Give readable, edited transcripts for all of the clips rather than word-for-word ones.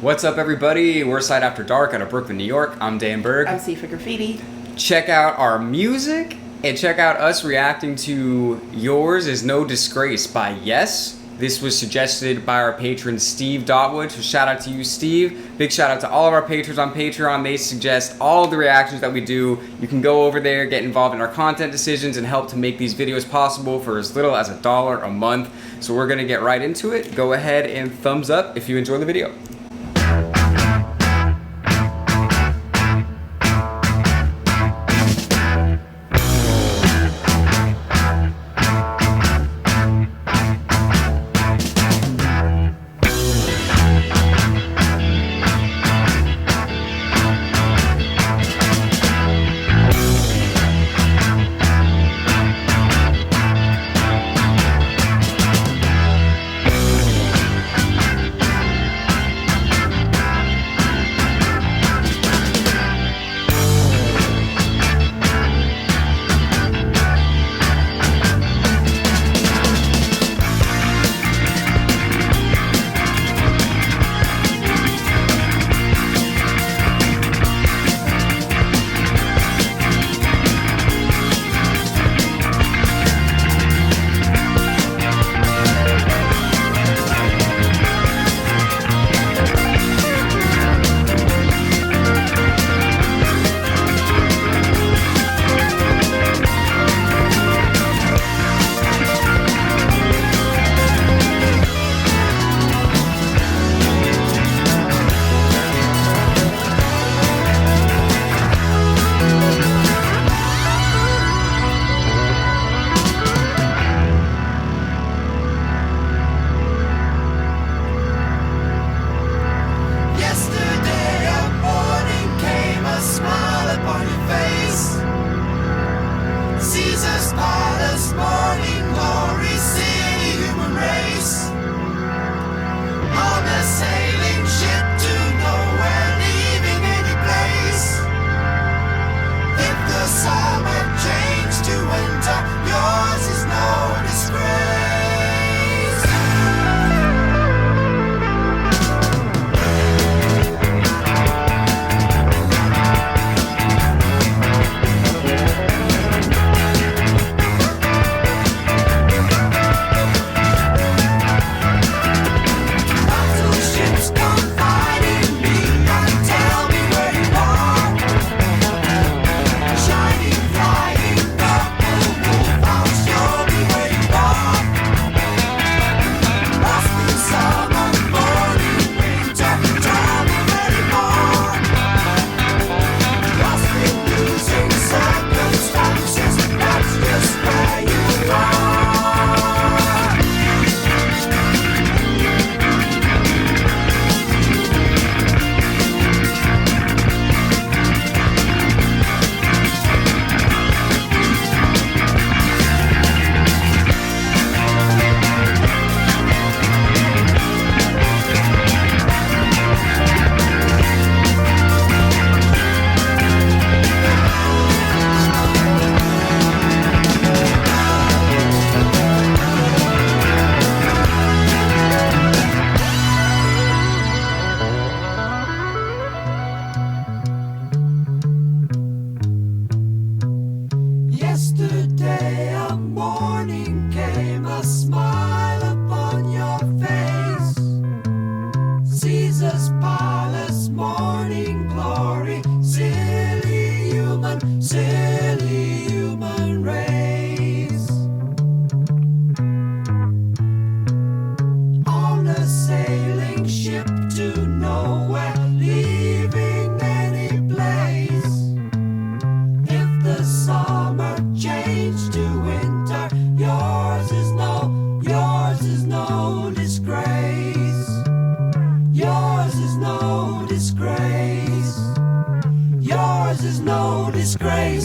What's up, everybody? We're S.A.D After Dark out of Brooklyn, New York. I'm Dan Berg. I'm C for Graffiti. Check out our music and check out us reacting to Yours Is No Disgrace by Yes. This was suggested by our patron Steve Dotwood, so shout out to you, Steve. Big shout out to all of our patrons on Patreon. They suggest all of the reactions that we do. You can go over there, get involved in our content decisions, and help to make these videos possible for as little as $1 a month. So we're gonna get right into it. Go ahead and thumbs up if you enjoy the video. Yesterday a morning came, a smile upon your face. Caesar's palace, morning glory, silly human race. On a sailing ship to nowhere, leaving any place. If the summer changed to winter, yours is no disgrace. Yours is no disgrace. Yours is no disgrace.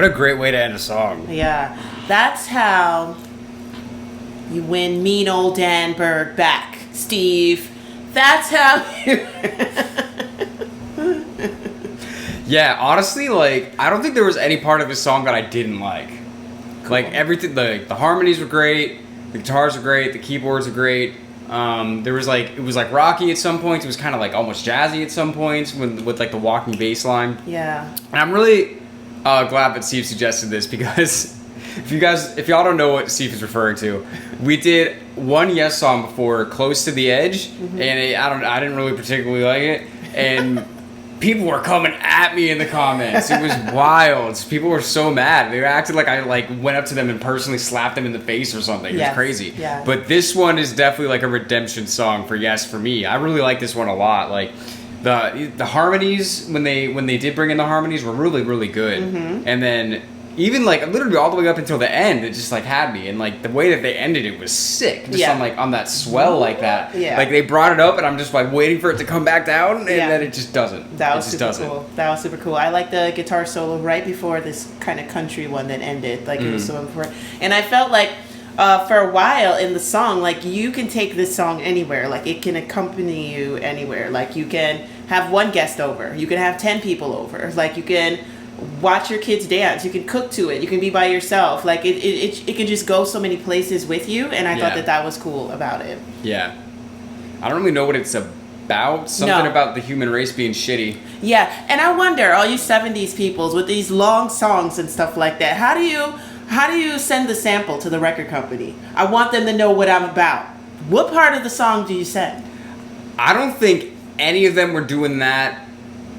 What a great way to end a song. Yeah. That's how you win mean old Dan Berg back, Steve. That's how you... Yeah, honestly, like, I don't think there was any part of this song that I didn't like. Cool. Like, everything, the harmonies were great, the guitars were great, the keyboards were great. There was like, it was like rocky at some points. It was kind of like almost jazzy at some points with like the walking bass line. Yeah. And I'm really glad that Steve suggested this because if y'all don't know what Steve is referring to, we did one Yes song before, Close to the Edge, and I didn't really particularly like it, and people were coming at me in the comments. It was wild. People were so mad. They acted like I went up to them and personally slapped them in the face or something. It was crazy. Yeah. But this one is definitely like a redemption song for Yes for me. I really like this one a lot. Like the harmonies when they did bring in the harmonies were really, really good. And then even like literally all the way up until the end, it just like had me, and like the way that they ended it was sick. Just on that swell like that. Yeah. Like they brought it up, and I'm just like waiting for it to come back down, and then it just doesn't. That was super cool. That was super cool. I like the guitar solo right before this kind of country one that ended. Like it was so important, and I felt like for a while in the song, like you can take this song anywhere. Like it can accompany you anywhere. Like you can have one guest over. You can have 10 people over. Like you can watch your kids dance. You can cook to it. You can be by yourself. Like it can just go so many places with you, and I thought that was cool about it. Yeah. I don't really know what it's about. Something about the human race being shitty. Yeah, and I wonder, all you 70s peoples with these long songs and stuff like that, how do you send the sample to the record company? I want them to know what I'm about. What part of the song do you send? I don't think any of them were doing that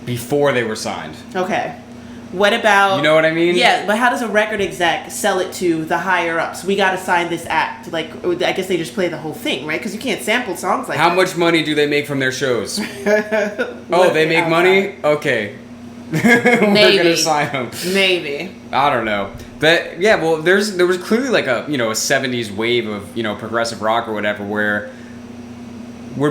before they were signed. Okay. What about... You know what I mean? Yeah, but how does a record exec sell it to the higher-ups? We got to sign this act. Like, I guess they just play the whole thing, right? Because you can't sample songs like that. How much money do they make from their shows? Oh, they make money? Okay. We're going to sign them. Maybe. I don't know. But, yeah, well, there was clearly like a 70s wave of, progressive rock or whatever where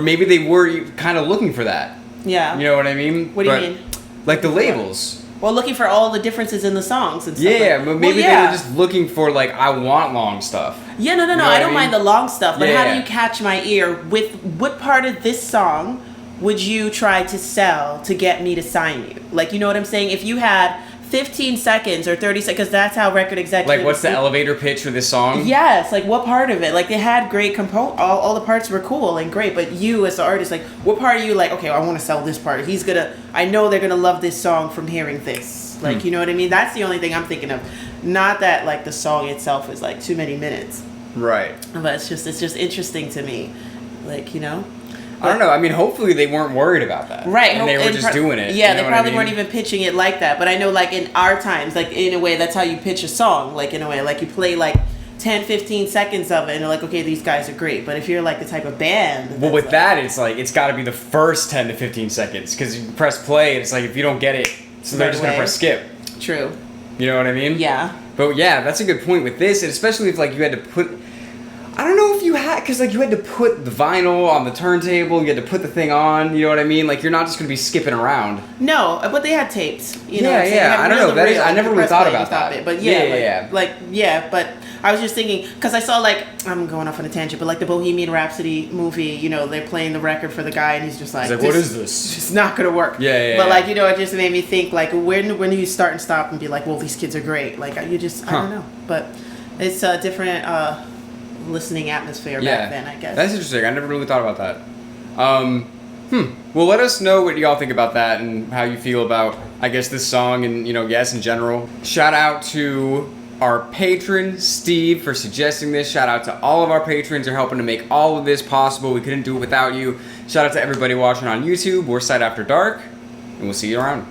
maybe they were kind of looking for that. Yeah. You know what I mean? What do you mean? Like the labels. Well, looking for all the differences in the songs and stuff. Yeah, but maybe they were just looking for, like, I want long stuff. Yeah, no, You know I don't mean? mind the long stuff, but how Yeah. do you catch my ear with what part of this song would you try to sell to get me to sign you? Like, you know what I'm saying? If you had 15 seconds or 30 seconds, because that's how record executives... Like, what's the elevator pitch for this song? Yes, like, what part of it? Like, they had great all the parts were cool and great, but you as the artist, like, what part are you like, okay, I want to sell this part. I know they're going to love this song from hearing this. Like, you know what I mean? That's the only thing I'm thinking of. Not that, like, the song itself is, like, too many minutes. Right. But it's just interesting to me. Like, I don't know. I mean, hopefully they weren't worried about that. Right. And they were just doing it. Yeah, you know they probably what I mean? weren't even pitching it like that. But I know, like, in our times, like, in a way, that's how you pitch a song. Like, in a way, like, you play, like, 10, 15 seconds of it, and they're like, okay, these guys are great. But if you're, like, the type of band... Well, with that, it's like, it's got to be the first 10 to 15 seconds. Because you press play, and it's like, if you don't get it, so they're just going to press skip. True. You know what I mean? Yeah. But yeah, that's a good point with this, and especially if, like, you had to put... I don't know if you had... Because, like, you had to put the vinyl on the turntable, you had to put the thing on, you know what I mean? Like, you're not just going to be skipping around. No, but they had tapes. You know Yeah, what I'm saying? yeah, I don't know. That is, I You never really press thought play, about you stop that. it. But but I was just thinking, because I saw, like, I'm going off on a tangent, but, like, the Bohemian Rhapsody movie, they're playing the record for the guy, and he's just like, He's like, what is this? It's not going to work. Yeah. But, like, it just made me think, like, when do you start and stop and be like, well, these kids are great? Like, I don't know. But it's a different listening atmosphere back then, I guess. That's interesting. I never really thought about that. Well, let us know what y'all think about that and how you feel about, I guess, this song and, Yes in general. Shout out to our patron, Steve, for suggesting this. Shout out to all of our patrons who are helping to make all of this possible. We couldn't do it without you. Shout out to everybody watching on YouTube or Sight After Dark, and we'll see you around.